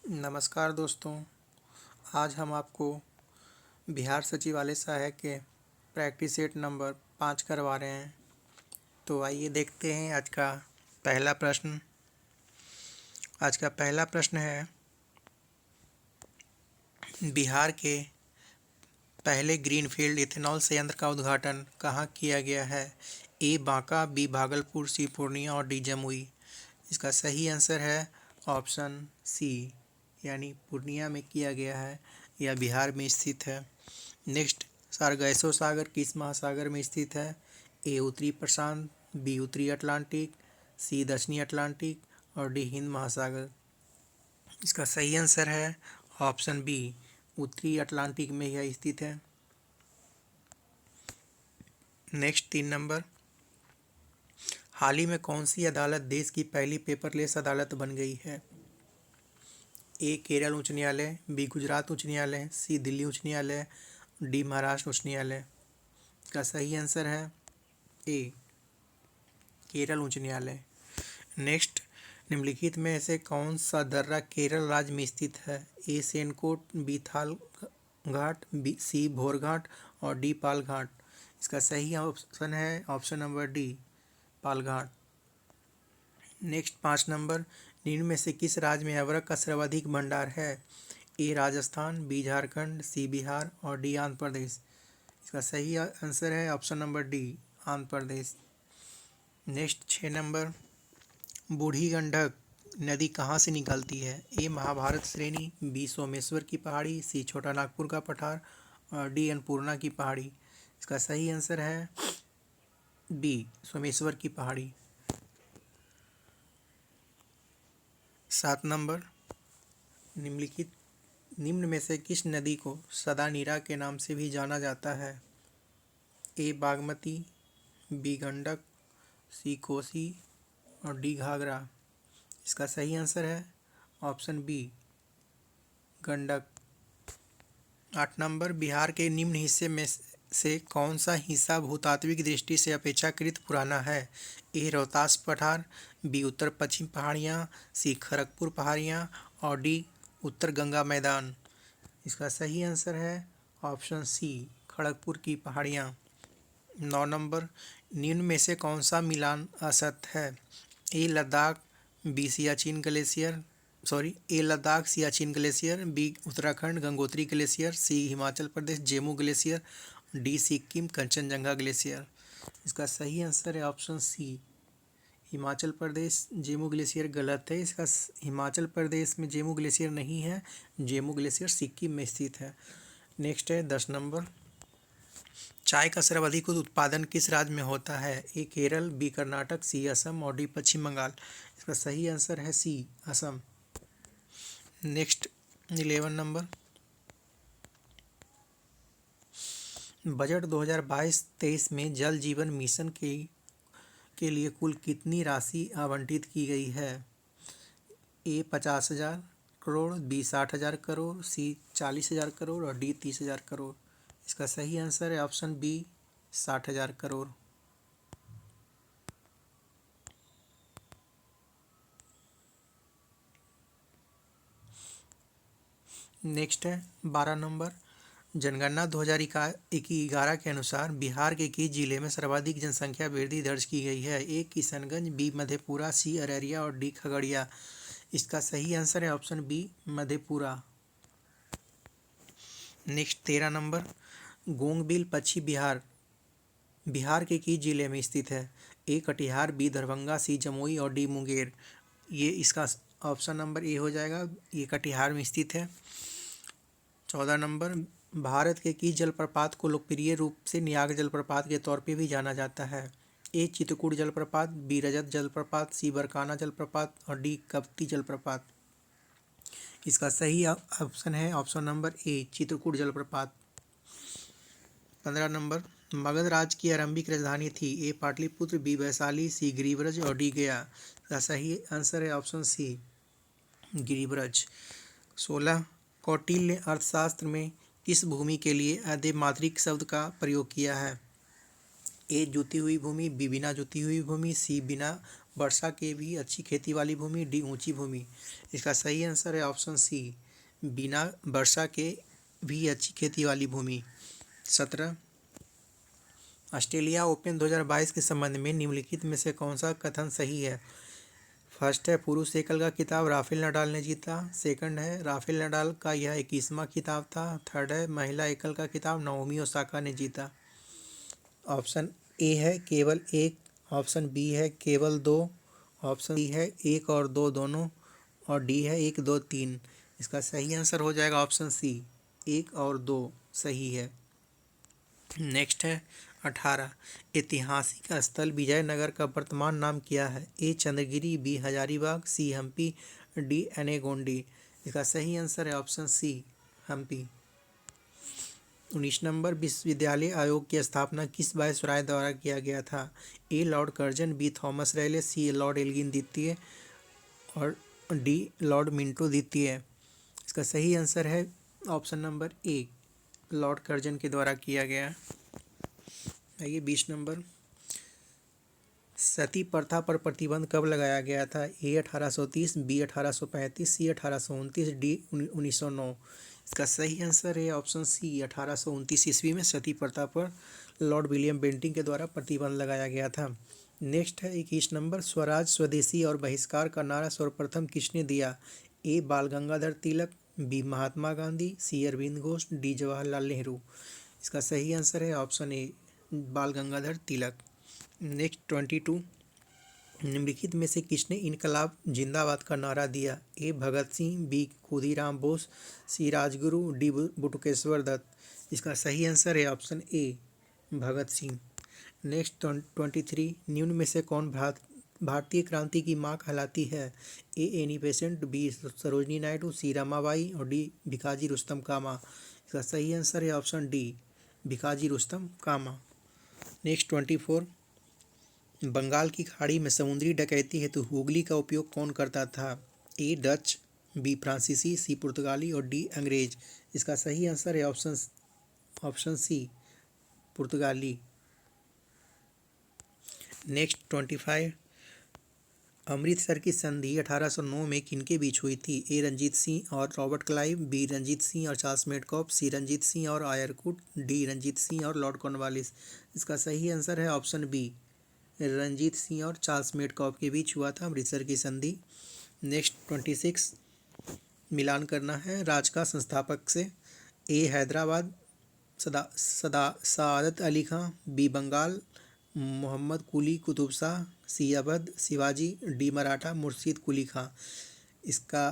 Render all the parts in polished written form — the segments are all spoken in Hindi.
नमस्कार दोस्तों। आज हम आपको बिहार सचिवालय सहायक के प्रैक्टिस सेट नंबर 5 करवा रहे हैं। तो आइए देखते हैं आज का पहला प्रश्न। आज का पहला प्रश्न है, बिहार के पहले ग्रीनफील्ड इथेनॉल संयंत्र का उद्घाटन कहाँ किया गया है? ए बांका, बी भागलपुर, सी पूर्णिया और डी जमुई। इसका सही आंसर है ऑप्शन सी, यानी पूर्णिया में किया गया है। यह बिहार में स्थित है। नेक्स्ट, सारगैसो सागर किस महासागर में स्थित है? ए उत्तरी प्रशांत, बी उत्तरी अटलांटिक, सी दक्षिणी अटलांटिक और डी हिंद महासागर। इसका सही आंसर है ऑप्शन बी, उत्तरी अटलांटिक में यह स्थित है। नेक्स्ट 3 नंबर, हाल ही में कौन सी अदालत देश की पहली पेपरलेस अदालत बन गई है? ए केरल उच्च न्यायालय, बी गुजरात उच्च न्यायालय, सी दिल्ली उच्च न्यायालय, डी महाराष्ट्र उच्च न्यायालय। इसका सही आंसर है ए केरल उच्च न्यायालय। नेक्स्ट, निम्नलिखित में से कौन सा दर्रा केरल राज्य में स्थित है? ए सेनकोट, बी थाल घाट, बी सी भोर घाट और डी पाल घाट। इसका सही ऑप्शन है ऑप्शन नंबर डी, पाल घाट। नेक्स्ट 5 नंबर, निम्न में से किस राज्य में अवरक का सर्वाधिक भंडार है? ए राजस्थान, बी झारखंड, सी बिहार और डी आंध्र प्रदेश। इसका सही आंसर है option number D, Andhra Pradesh. Next 6 number, बूढ़ी गंडक नदी कहाँ से निकलती है? ए महाभारत श्रेणी, बी सोमेश्वर की पहाड़ी, सी छोटा नागपुर का पठार और डी अन्नपूर्णा की पहाड़ी। इसका सही आंसर है बी, सोमेश्वर की पहाड़ी। 7 नंबर, निम्न में से किस नदी को सदा नीरा के नाम से भी जाना जाता है? A Bagmati, B Gandak, C Kosi और डी घाघरा। इसका सही आंसर है ऑप्शन बी, गंडक। 8 नंबर, बिहार के निम्न हिस्से में से कौन सा हिस्सा भूतात्विक दृष्टि से अपेक्षाकृत पुराना है? ए रोहतास पठार, बी उत्तर पश्चिम पहाड़ियाँ, सी खड़गपुर पहाड़ियाँ और डी उत्तर गंगा मैदान। इसका सही आंसर है ऑप्शन सी, खड़गपुर की पहाड़ियाँ। 9 नंबर, निम्न में से कौन सा मिलान असत्य है? A Ladakh, B Siachen glacier, A Ladakh Siachen glacier, B Uttarakhand Gangotri glacier, C Himachal Pradesh Jemu glacier, D Sikkim Kanchenjunga glacier. इसका सही आंसर है option C, Himachal Pradesh Jemu glacier गलत है। इसका हिमाचल प्रदेश में जेमू ग्लेशियर नहीं है, जेमू ग्लेशियर सिक्किम में स्थित है। नेक्स्ट है 10 नंबर, चाय का सर्वाधिक उत्पादन किस राज्य में होता है? ए केरल, बी कर्नाटक, सी असम और डी पश्चिम बंगाल। इसका सही आंसर है सी, असम। नेक्स्ट 11 नंबर, बजट 2022-23 में जल जीवन मिशन के लिए कुल कितनी राशि आवंटित की गई है? ए 50,000 करोड़, बी 60,000 करोड़, सी 40,000 करोड़ और डी 30,000 करोड़। इसका सही आंसर है ऑप्शन बी, 60,000 करोड़। नेक्स्ट है 12 नंबर, जनगणना 2011 के अनुसार बिहार के किस जिले में सर्वाधिक जनसंख्या वृद्धि दर्ज की गई है? A Kishanganj, B Madhepura, C Araria और डी खगड़िया। इसका सही आंसर है option B, Madhepura. Next 13 number, गोंगबिल पक्षी बिहार के किस जिले में स्थित है? A Katihar, B Darbhanga, C Jamui और डी मुंगेर। ये इसका ऑप्शन नंबर ए हो जाएगा, ये कटिहार में स्थित है। 14 नंबर, भारत के किस जलप्रपात को लोकप्रिय रूप से न्याग जलप्रपात के तौर पे भी जाना जाता है? ए चित्रकूट जलप्रपात, बी रजत जलप्रपात, सी बरकाना जलप्रपात और डी कप्ती जलप्रपात। इसका सही ऑप्शन है ऑप्शन नंबर ए, चित्रकूट जलप्रपात। 15 नंबर, मगध राज्य की आरंभिक राजधानी थी? ए पाटलिपुत्र, बी वैशाली, सी गिरिब्रज और डी गया। इसका सही आंसर है ऑप्शन सी, गिरिब्रज। 16, कौटिल्य ने अर्थशास्त्र में किस भूमि के लिए अधेमात्रिक शब्द का प्रयोग किया है? ए जुती हुई भूमि, बी बिना जुती हुई भूमि, सी बिना वर्षा के भी अच्छी खेती वाली भूमि, डी ऊंची भूमि। इसका सही आंसर है ऑप्शन सी, बिना वर्षा के भी अच्छी खेती वाली भूमि। 17, ऑस्ट्रेलिया ओपन 2022 के संबंध में निम्नलिखित में से कौन सा कथन सही है? फर्स्ट है, पुरुष एकल का खिताब राफेल नडाल ने जीता। सेकंड है, राफेल नडाल का यह 21वां खिताब था। थर्ड है, महिला एकल का खिताब नाओमी ओसाका ने जीता। ऑप्शन ए है केवल एक, ऑप्शन बी है केवल दो, ऑप्शन सी है एक और दो दोनों, और डी है एक दो तीन। इसका सही आंसर हो जाएगा ऑप्शन सी, एक और दो सही है। नेक्स्ट है 18, ऐतिहासिक स्थल विजयनगर का वर्तमान नाम क्या है? ए चंद्रगिरी, बी हजारीबाग, सी हम्पी, डी एनेगोंडी। इसका सही आंसर है ऑप्शन सी, हम्पी। 19 नंबर, विश्वविद्यालय आयोग की स्थापना किस वायसराय द्वारा किया गया था? A lord Curzon, B Thomas Raleigh, C lord Elgin द्वितीय, और डी लॉर्ड मिंटो द्वितीय। इसका सही आंसर है option number A, lord Curzon के द्वारा किया गया। आइए 20 नंबर, सती प्रथा पर प्रतिबंध कब लगाया गया था? ए 1830, बी 1835, सी 1829, डी 1909। इसका सही आंसर है ऑप्शन सी, 1829 ईस्वी में सती प्रथा पर लॉर्ड विलियम बेंटिंग के द्वारा प्रतिबंध लगाया गया था। नेक्स्ट है 21 नंबर, स्वराज, स्वदेशी और बहिष्कार का नारा सर्वप्रथम किसने दिया? ए बाल गंगाधर तिलक, बी महात्मा गांधी, सी अरविंद घोष, डी जवाहरलाल नेहरू। इसका सही आंसर है ऑप्शन ए, बाल गंगाधर तिलक। नेक्स्ट 22, निम्नलिखित में से किसने इनकलाब जिंदाबाद का नारा दिया? ए भगत सिंह, बी खुदीराम बोस, सी राजगुरु, डी बटुकेश्वर दत्त। इसका सही आंसर है option A, Bhagat Singh. Next 23, निम्न में से कौन भारतीय क्रांति की माँ कहलाती है? A Annie Besant, B Sarojini Naidu, C Ramabai, और डी भिकाजी रुस्तम कामा। इसका सही आंसर है option D, Bhikaji Rustom Cama. Next 24, Bengal की खाड़ी में समुद्री डकैती हेतु हुगली का उपयोग कौन करता था? ए डच, बी फ्रांसीसी, सी पुर्तगाली, और डी अंग्रेज। इसका सही आंसर है ऑप्शन सी, पुर्तगाली। नेक्स्ट 25, अमृतसर की संधि 1809 में किनके बीच हुई थी? ए रंजीत सिंह और Robert Clive, B Ranjit Singh और Charles Metcalfe, C Ranjit Singh और आयरकुट, डी रंजीत सिंह और लॉर्ड कॉर्नवालिस। इसका सही आंसर है ऑप्शन बी, रंजीत सिंह और चार्ल्स मेडकॉफ के बीच हुआ था अमृतसर की संधि। नेक्स्ट 26, मिलान करना है राज्य का संस्थापक से। ए हैदराबाद, सआदत अली खां, बी बंगाल, मोहम्मद कुली कुतुब शाह, सी अवध शिवाजी, डी मराठा मुर्शीद कुली खां। इसका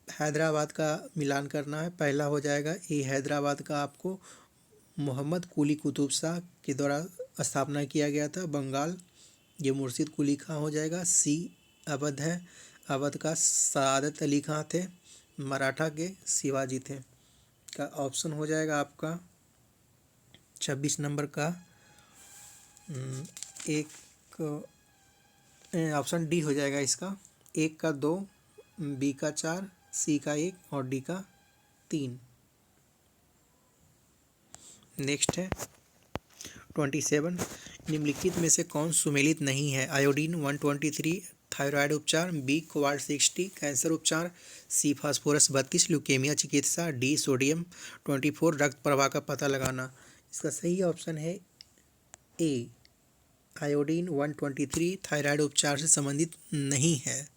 हैदराबाद का मिलान करना है। पहला हो जाएगा ए हैदराबाद का आपको मोहम्मद कुली कुतुब शाह के द्वारा स्थापना किया गया था। बंगाल ये मुर्शीद कुली खां हो जाएगा। सी अवध है, अवध का सआदत अली खां थे, मराठा के शिवाजी थे। का ऑप्शन हो जाएगा आपका 26 नंबर का एक, ऑप्शन डी हो जाएगा इसका, एक का 2, बी का 4, सी का 1 और डी का 3। नेक्स्ट है 27, निम्नलिखित में से कौन सुमेलित नहीं है? आयोडीन 123 थायराइड उपचार, बी क्वाड 60 कैंसर उपचार, सी फास्फोरस 32 ल्यूकेमिया चिकित्सा, डी सोडियम 24 रक्त प्रवाह का पता लगाना। इसका सही ऑप्शन है ए, आयोडीन 123 थायराइड उपचार से संबंधित नहीं है।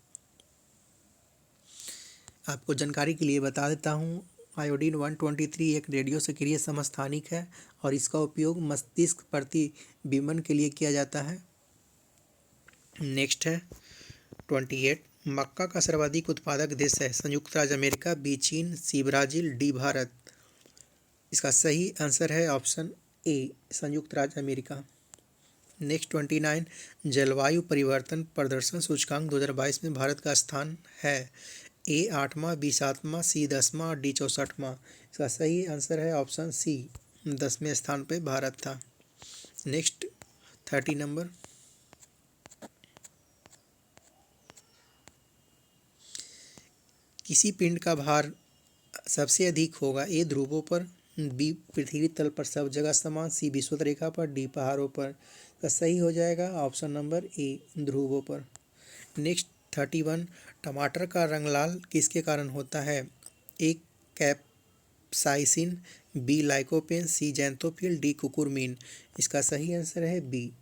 आपको जानकारी के लिए बता देता हूँ, आयोडीन 123 एक रेडियो सक्रिय समस्थानिक है और इसका उपयोग मस्तिष्क प्रतिबिंबन के लिए किया जाता है। नेक्स्ट है 28, मक्का का सर्वाधिक उत्पादक देश है? संयुक्त राज्य अमेरिका, बी चीन, सी ब्राज़ील, डी भारत। इसका सही आंसर है ऑप्शन ए, संयुक्त राज्य अमेरिका। नेक्स्ट 29, जलवायु परिवर्तन प्रदर्शन सूचकांक 2022 में भारत का स्थान है? ए 8वां, बी 7वां, सी 10वां और डी 64वां। इसका सही आंसर है ऑप्शन सी, 10वें स्थान पे भारत था। नेक्स्ट 30 नंबर, किसी पिंड का भार सबसे अधिक होगा? ए ध्रुवों पर, बी पृथ्वी तल पर सब जगह समान, सी विषुवत रेखा पर, डी पहाड़ों पर। का सही हो जाएगा ऑप्शन नंबर ए, ध्रुवों पर। नेक्स्ट 31, टमाटर का रंग लाल किसके कारण होता है? ए कैप्साइसिन, बी लाइकोपेन, सी जैंथोफिल, डी कुकुरमीन। इसका सही आंसर है बी,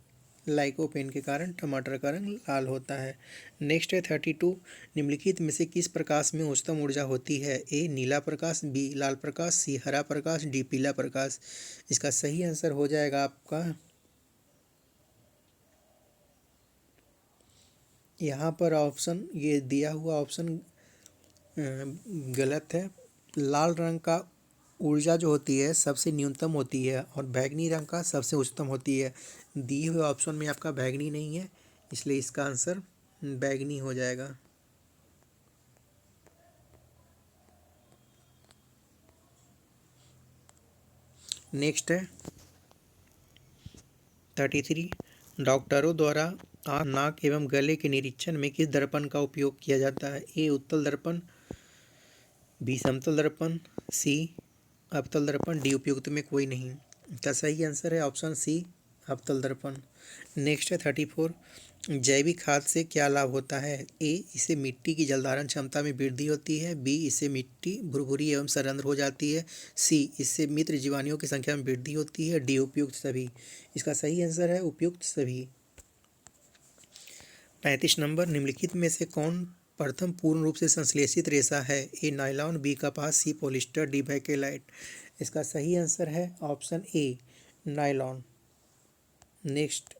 लाइकोपेन के कारण टमाटर का रंग लाल होता है। नेक्स्ट है 32, निम्नलिखित में से किस प्रकाश में उच्चतम ऊर्जा होती है? ए नीला प्रकाश, बी लाल प्रकाश, सी हरा प्रकाश, डी पीला प्रकाश। इसका सही आंसर हो जाएगा आपका, यहाँ पर ऑप्शन ये दिया हुआ ऑप्शन गलत है। लाल रंग का ऊर्जा जो होती है सबसे न्यूनतम होती है और बैंगनी रंग का सबसे उच्चतम होती है। दिए हुए ऑप्शन में आपका बैंगनी नहीं है, इसलिए इसका आंसर बैंगनी हो जाएगा। नेक्स्ट है 33, डॉक्टरों द्वारा आँख, नाक एवं गले के निरीक्षण में किस दर्पण का उपयोग किया जाता है? ए उत्तल दर्पण, बी समतल दर्पण, सी अवतल दर्पण, डी उपयुक्त में कोई नहीं। इसका सही आंसर है ऑप्शन सी, अवतल दर्पण। नेक्स्ट है 34, जैविक खाद से क्या लाभ होता है? ए इससे मिट्टी की जलधारण क्षमता में वृद्धि होती है, बी इससे मिट्टी भुरभुरी एवं सरंध्र हो जाती है, सी इससे मित्र जीवाणुओं की संख्या में वृद्धि होती है, डी उपयुक्त सभी। इसका सही आंसर है उपयुक्त सभी। 35 नंबर, निम्नलिखित में से कौन प्रथम पूर्ण रूप से संश्लेषित रेशा है? ए नायलॉन, बी कपास, सी पॉलिस्टर, डी बैकेलाइट। इसका सही आंसर है ऑप्शन ए, नायलॉन। नेक्स्ट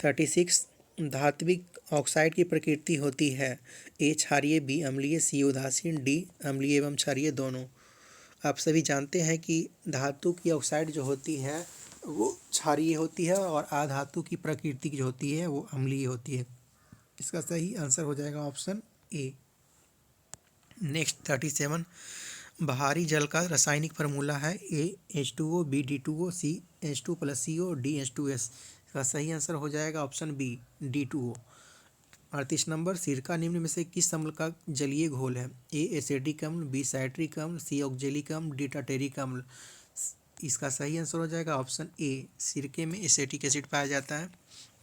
36, धात्विक ऑक्साइड की प्रकृति होती है? ए क्षारीय, बी अम्लीय, सी उदासीन, डी अम्लीय एवं क्षारीय दोनों। आप सभी जानते हैं कि धातु की ऑक्साइड जो होती है वो क्षारीय होती है और अधातु की प्रकृति की जो होती है वो अम्लीय होती है। इसका सही आंसर हो जाएगा ऑप्शन ए। नेक्स्ट 37, बाहरी जल का रासायनिक फार्मूला है? ए H2O, बी D2O, सी H2+CO, डी H2S। इसका सही आंसर हो जाएगा ऑप्शन बी, D2O। 38 नंबर, सिरका निम्न में से किस अम्ल का जलीय घोल है? ए एसिटिक अम्ल, बी साइट्रिक अम्ल, सी ऑक्जेलिक अम्ल, डी टाटेरिक अम्ल। इसका सही आंसर हो जाएगा ऑप्शन ए, सिरके में एसिटिक एसिड पाया जाता है।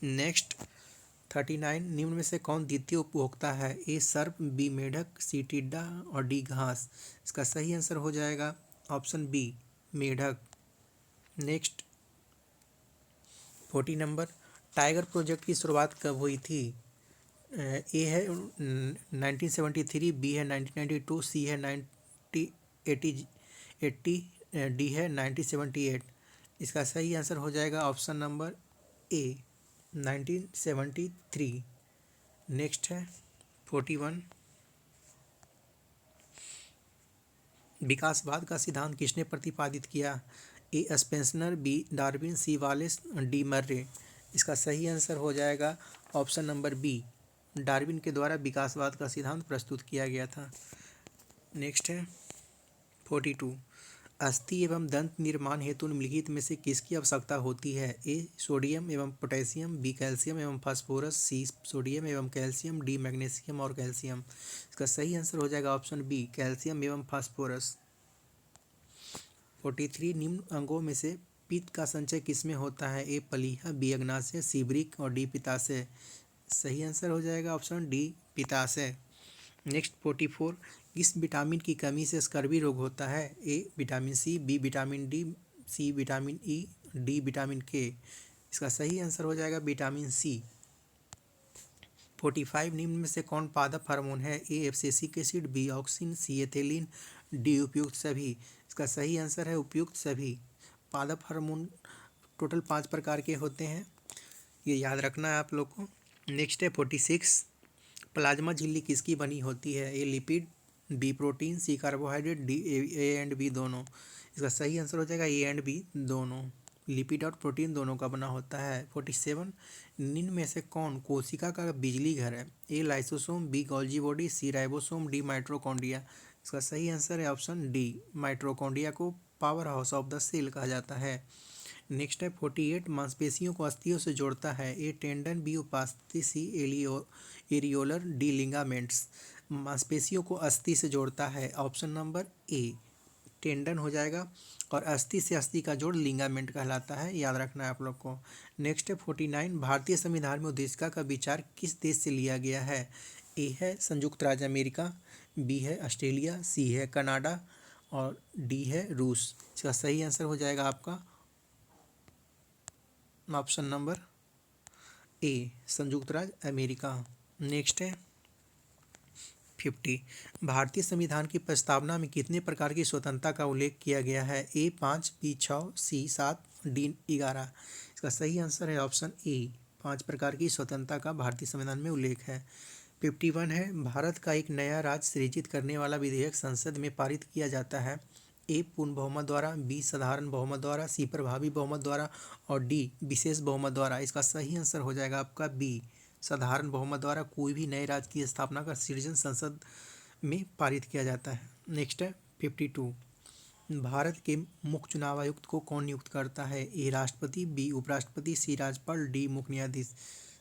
नेक्स्ट 39, निम्न में से कौन द्वितीय उपभोक्ता है? ए सर्प, बी मेढक, सी टिड्डा और डी घास। इसका सही आंसर हो जाएगा ऑप्शन बी, मेढक। नेक्स्ट 40 नंबर, टाइगर प्रोजेक्ट की शुरुआत कब हुई थी? ए है 1973, बी है 1992, सी है 1980, डी है 1978। इसका सही आंसर हो जाएगा ऑप्शन नंबर ए, 1973। नेक्स्ट है 41, विकासवाद का सिद्धांत किसने प्रतिपादित किया? ए स्पेंसर, बी डार्विन, सी वालेस, डी मर्रे। इसका सही आंसर हो जाएगा ऑप्शन नंबर बी, डार्विन के द्वारा विकासवाद का सिद्धांत प्रस्तुत किया गया था। नेक्स्ट है 42, अस्थि एवं दंत निर्माण हेतु निम्नलिखित में से किसकी आवश्यकता होती है? ए सोडियम एवं पोटेशियम, बी कैल्शियम एवं फास्फोरस, सी सोडियम एवं कैल्शियम, डी मैग्नीशियम और कैल्शियम। इसका सही आंसर हो जाएगा ऑप्शन बी, कैल्शियम एवं फास्फोरस। 43, निम्न अंगों में से पित्त का संचय किसमें होता है? ए पलीहा, बी अग्नाशय, सी वृक्क और डी पित्ताशय। सही आंसर हो जाएगा ऑप्शन डी, पित्ताशय। नेक्स्ट 44, किस विटामिन की कमी से स्कर्वी रोग होता है? A vitamin C, B vitamin D, C vitamin E, D vitamin K. इसका सही आंसर हो जाएगा विटामिन सी। 45, निम्न में से कौन पादप हार्मोन है? ए एब्सिसिक एसिड, बी ऑक्सिन, सी एथिलीन, डी उपयुक्त सभी। इसका सही आंसर है उपयुक्त सभी। पादप हार्मोन टोटल 5 प्रकार के होते हैं, ये याद रखना है आप लोग को। नेक्स्ट है 46, प्लाज्मा झिल्ली किसकी बनी होती है? A lipid, B protein, C carbohydrate, D A and B दोनों। इसका सही आंसर हो जाएगा ए एंड बी दोनों, लिपिड और प्रोटीन दोनों का बना होता है। 47, निम्न में से कौन कोशिका का बिजली घर है? A lysosome, B Golgi body, C ribosome, D mitochondria. इसका सही आंसर है ऑप्शन डी, माइटोकॉन्ड्रिया को power house of the cell कहा जाता है। नेक्स्ट है 48, मांसपेशियों को अस्थियों से जोड़ता है? ए टेंडन, बी उपास्थि, सी एरियोलर, डी लिगामेंट्स। मांसपेशियों को अस्थि से जोड़ता है ऑप्शन नंबर ए, टेंडन हो जाएगा, और अस्थि से अस्थि का जोड़ लिगामेंट कहलाता है, याद रखना है आप लोग को। नेक्स्ट है 49, भारतीय संविधान में उद्देशिका का विचार किस देश से लिया गया है? ए है संयुक्त राज्य अमेरिका, बी है ऑस्ट्रेलिया, सी है कनाडा और डी है रूस। इसका सही आंसर हो जाएगा आपका ऑप्शन नंबर ए, संयुक्त राज्य अमेरिका। नेक्स्ट है 50, भारतीय संविधान की प्रस्तावना में कितने प्रकार की स्वतंत्रता का उल्लेख किया गया है? A 5, B 6, C 7, D 11। इसका सही आंसर है ऑप्शन ए, 5 प्रकार की स्वतंत्रता का भारतीय संविधान में उल्लेख है। 51 है, भारत का एक नया राज्य सृजित करने वाला विधेयक संसद में पारित किया जाता है? ए पूर्ण बहुमत द्वारा, बी साधारण बहुमत द्वारा, सी प्रभावी बहुमत द्वारा और डी विशेष बहुमत द्वारा। इसका सही आंसर हो जाएगा आपका बी, साधारण बहुमत द्वारा कोई भी नए राज्य की स्थापना का सृजन संसद में पारित किया जाता है। नेक्स्ट है 52, भारत के मुख्य चुनाव आयुक्त को कौन नियुक्त करता है? ए राष्ट्रपति, बी उपराष्ट्रपति, सी राज्यपाल, डी मुख्य न्यायाधीश।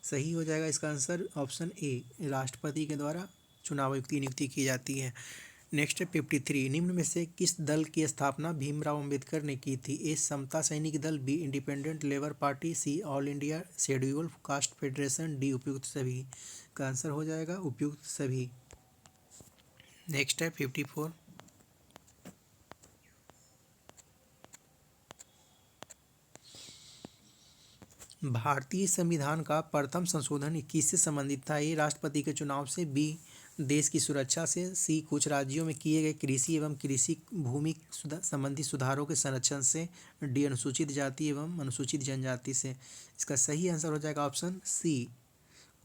सही हो जाएगा इसका आंसर ऑप्शन ए, राष्ट्रपति के द्वारा चुनाव आयुक्त की नियुक्ति की जाती है। नेक्स्ट है 53, निम्न में से किस दल की स्थापना भीमराव अंबेडकर ने की थी? ए Samata Sainik Dal, B Independent Labour Party, C All India Schedule Caste Federation, D उपयुक्त सभी। का आंसर हो जाएगा उपयुक्त सभी। नेक्स्ट है 54, भारतीय संविधान का प्रथम संशोधन किससे संबंधित था? ए राष्ट्रपति के चुनाव से, बी देश की सुरक्षा से, सी कुछ राज्यों में किए गए कृषि एवं कृषि भूमि संबंधी सुधारों के संरक्षण से, डी अनुसूचित जाति एवं अनुसूचित जनजाति से। इसका सही आंसर हो जाएगा ऑप्शन सी,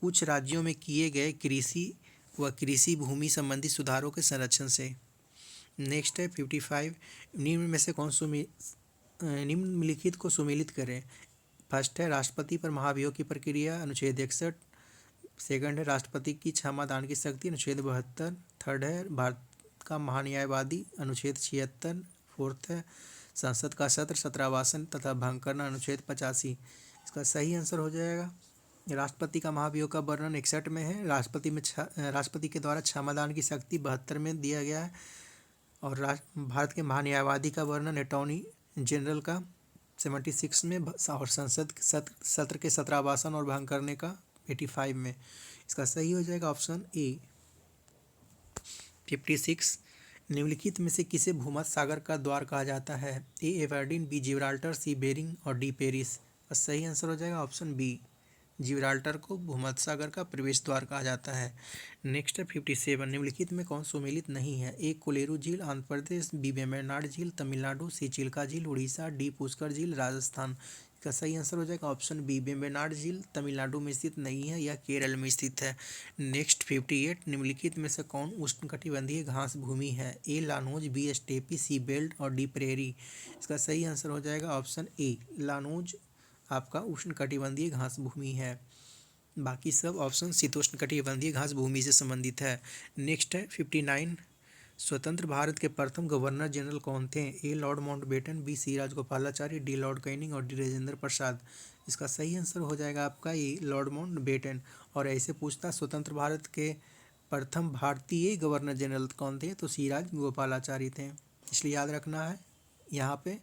कुछ राज्यों में किए गए कृषि व कृषि भूमि संबंधी सुधारों के संरक्षण से। नेक्स्ट है 55, निम्न में से निम्नलिखित को सुमेलित करें। फर्स्ट है राष्ट्रपति पर महाभियोग की प्रक्रिया, अनुच्छेद 61। सेकंड है राष्ट्रपति की क्षमा दान की शक्ति, अनुच्छेद 72। थर्ड है भारत का महान्यायवादी, अनुच्छेद 76। फोर्थ है संसद का सत्र, सत्रावासन तथा भंग करना, अनुच्छेद 85। इसका सही आंसर हो जाएगा राष्ट्रपति का महाभियोग का वर्णन 61 में है, राष्ट्रपति के द्वारा क्षमादान की शक्ति 72 में दिया गया है, और भारत के महान्यायवादी का वर्णन अटॉर्नी जनरल का 76 में, और संसद सत्र के सत्रावासन और भंग करने का 85 में। इसका सही हो जाएगा ऑप्शन ए। 56, निम्नलिखित में से किसे भूमध्य सागर का द्वार कहा जाता है? ए एवर्डिन, बी जिब्राल्टर, सी बेरिंग और डी पेरिस। और सही आंसर हो जाएगा ऑप्शन बी, जिब्राल्टर को भूमध्य सागर का प्रवेश द्वार कहा जाता है। नेक्स्ट है 57, निम्नलिखित में कौन सुमेलित नहीं है? ए कोलेरू झील आंध्र प्रदेश, बी वेम्बनाड झील तमिलनाडु, सी चिल्का झील उड़ीसा, डी पुष्कर झील राजस्थान। इसका सही आंसर हो जाएगा ऑप्शन बी, वेम्बनाड झील तमिलनाडु में स्थित नहीं है, यह केरल में स्थित है। नेक्स्ट 58, निम्नलिखित में से कौन उष्णकटिबंधीय घास भूमि है? ए लानोज, बी स्टेपी, सी बेल्ट और डी प्रेरी। इसका सही आंसर हो जाएगा ऑप्शन ए, लानोज आपका उष्णकटिबंधीय घास भूमि है। बाकी सब ऑप्शन शीतोष्णकटिबंधीय घास भूमि से संबंधित है। नेक्स्ट है 59, स्वतंत्र भारत के प्रथम गवर्नर जनरल कौन थे? A lord Mountbatten, B C Rajagopalachari, D lord Canning और डी राजेंद्र प्रसाद। इसका सही आंसर हो जाएगा आपका ए लॉर्ड माउंटबेटन। और ऐसे पूछता स्वतंत्र भारत के प्रथम भारतीय गवर्नर जनरल कौन थे? तो सी राजगोपालाचारी थे। इसलिए याद रखना है, यहाँ पे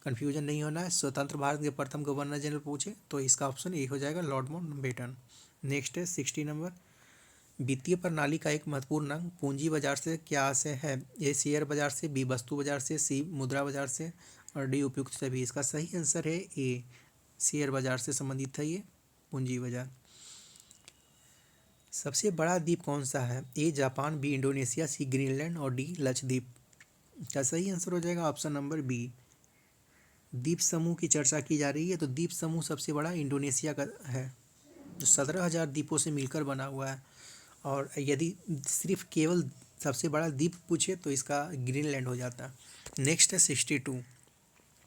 कन्फ्यूजन नहीं होना है। स्वतंत्र भारत के प्रथम गवर्नर जनरल पूछे तो इसका ऑप्शन ए हो जाएगा लॉर्ड माउंटबेटन। नेक्स्ट है 60 नंबर, वित्तीय प्रणाली का एक महत्वपूर्ण अंग पूंजी बाजार से क्या आशय है? ए शेयर बाजार से, बी वस्तु बाजार से, सी मुद्रा बाजार से और डी उपयुक्त सभी। इसका सही आंसर है ए, शेयर बाजार से संबंधित है ये पूंजी बाजार। सबसे बड़ा द्वीप कौन सा है? A Japan, B Indonesia, C Greenland और डी लक्षद्वीप। इसका सही आंसर हो जाएगा ऑप्शन नंबर बी, द्वीप समूह की चर्चा की जा रही है तो द्वीप समूह सबसे बड़ा इंडोनेशिया का है, जो 17,000 द्वीपों से मिलकर बना हुआ है। और यदि सिर्फ केवल सबसे बड़ा द्वीप पूछे तो इसका ग्रीनलैंड हो जाता। नेक्स्ट है 62,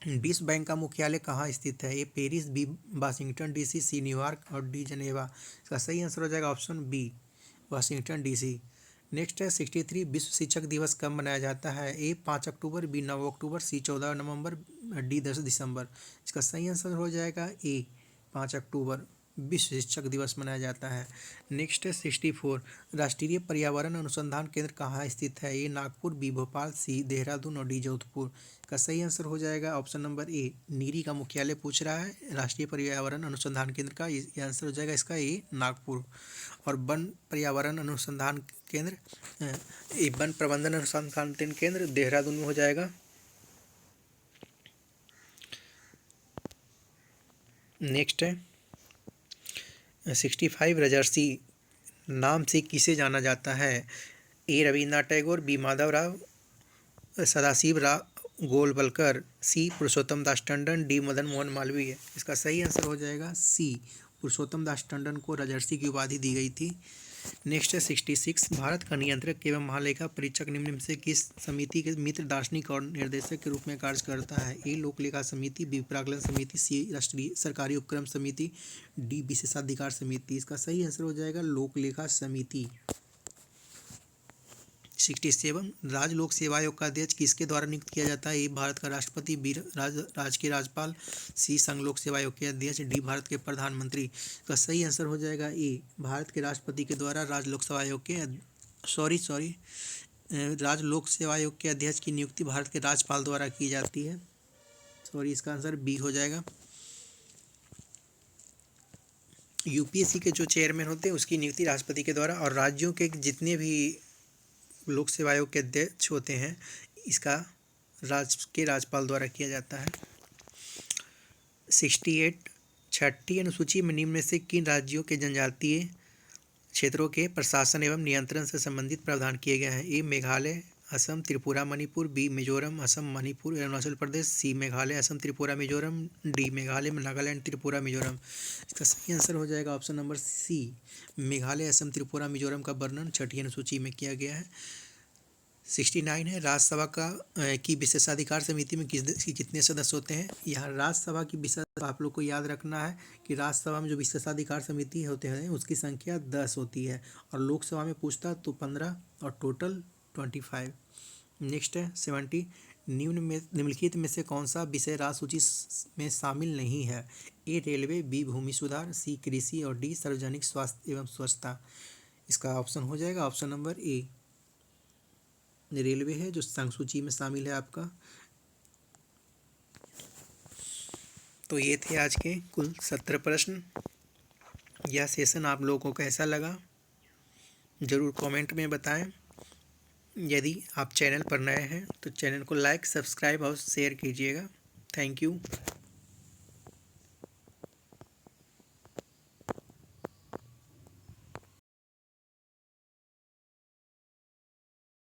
विश्व बैंक का मुख्यालय कहाँ स्थित है? A Paris, B Washington DC, C New York और डी जनेवा। इसका सही आंसर हो जाएगा option B, Washington DC. Next है 63, विश्व शिक्षक दिवस कब मनाया जाता है? ए 5 अक्टूबर, बी 9 अक्टूबर, सी 14 नवंबर, डी 10 दिसंबर। इसका सही आंसर हो जाएगा ए 5 अक्टूबर। विश्व शिक्षक दिवस मनाया जाता है। नेक्स्ट है 64, राष्ट्रीय पर्यावरण अनुसंधान केंद्र कहाँ स्थित है? ए नागपुर, बी भोपाल, सी देहरादून और डी जोधपुर। का सही आंसर हो जाएगा ऑप्शन नंबर ए, नीरी का मुख्यालय पूछ रहा है राष्ट्रीय पर्यावरण अनुसंधान केंद्र का, ये आंसर हो जाएगा इसका ए नागपुर। और वन पर्यावरण अनुसंधान केंद्र वन प्रबंधन अनुसंधान केंद्र देहरादून में हो जाएगा। नेक्स्ट है 65, रजर्सी नाम से किसे जाना जाता है? ए रविन्द्रनाथ टैगोर, बी माधवराव, सदाशिव राव गोलवलकर, सी पुरुषोत्तम दास टंडन, डी मदन मोहन मालवीय। इसका सही आंसर हो जाएगा सी, पुरुषोत्तम दास टंडन को राजर्षि की उपाधि दी गई थी। नेक्स्ट है 66, भारत का नियंत्रक एवं महालेखा परीक्षक निम्न में से किस समिति के मित्र दार्शनिक और निर्देशक के रूप में कार्य करता है? ए लोक लेखा समिति, बी प्राक्कलन समिति, सी राष्ट्रीय सरकारी उपक्रम समिति, डी विशेषाधिकार समिति। इसका सही आंसर हो जाएगा लोक लेखा समिति। 67, राज्य लोक सेवा आयोग का अध्यक्ष किसके द्वारा नियुक्त किया जाता है? ए भारत का राष्ट्रपति, बी राज्य के राज्यपाल, सी संघ लोक सेवा आयोग के अध्यक्ष, डी भारत के प्रधानमंत्री। का सही आंसर हो जाएगा ए, भारत के राष्ट्रपति के द्वारा राज्य लोक सेवा आयोग के राज्य लोक सेवा आयोग के अध्यक्ष की नियुक्ति भारत के राज्यपाल द्वारा की जाती है। इसका आंसर बी हो जाएगा। यूपीएससी के जो चेयरमैन होते हैं उसकी नियुक्ति राष्ट्रपति के द्वारा, और राज्यों के जितने भी लोक सेवा आयोग के अध्यक्ष होते हैं इसका राज्य के राज्यपाल द्वारा किया जाता है। 68, छठी अनुसूची में निम्न में से किन राज्यों के जनजातीय क्षेत्रों के प्रशासन एवं नियंत्रण से संबंधित प्रावधान किए गए हैं? A Meghalaya, Assam, Tripura, Manipur, B Mizoram, Assam, Manipur, Arunachal Pradesh, C Meghalaya, Assam, Tripura, Mizoram, D Meghalaya, Nagaland, Tripura, Mizoram. इसका सही आंसर हो जाएगा option number C, Meghalaya, Assam, Tripura, Mizoram का वर्णन छठी अनुसूची में किया गया है। 69 है, राज्यसभा की विशेषाधिकार समिति में कितने सदस्य होते हैं? यहाँ राज्यसभा की विशेष आप लोग को याद रखना है कि राज्यसभा में जो विशेषाधिकार समिति होते हैं उसकी संख्या 10 होती है, और लोकसभा में पूछता तो 15 और टोटल 25। नेक्स्ट है 70, निम्नलिखित में से कौन सा विषय राज्य सूची में शामिल नहीं है? ए रेलवे, बी भूमि सुधार, सी कृषि और डी सार्वजनिक स्वास्थ्य एवं स्वच्छता। इसका ऑप्शन हो जाएगा ऑप्शन नंबर ए, रेलवे है जो संघ सूची में शामिल है आपका। तो ये थे आज के कुल 17 प्रश्न। यह सेशन आप लोगों को कैसा लगा ज़रूर कमेंट में बताएं। यदि आप चैनल पर नए हैं तो चैनल को लाइक, सब्सक्राइब और शेयर कीजिएगा। Thank you.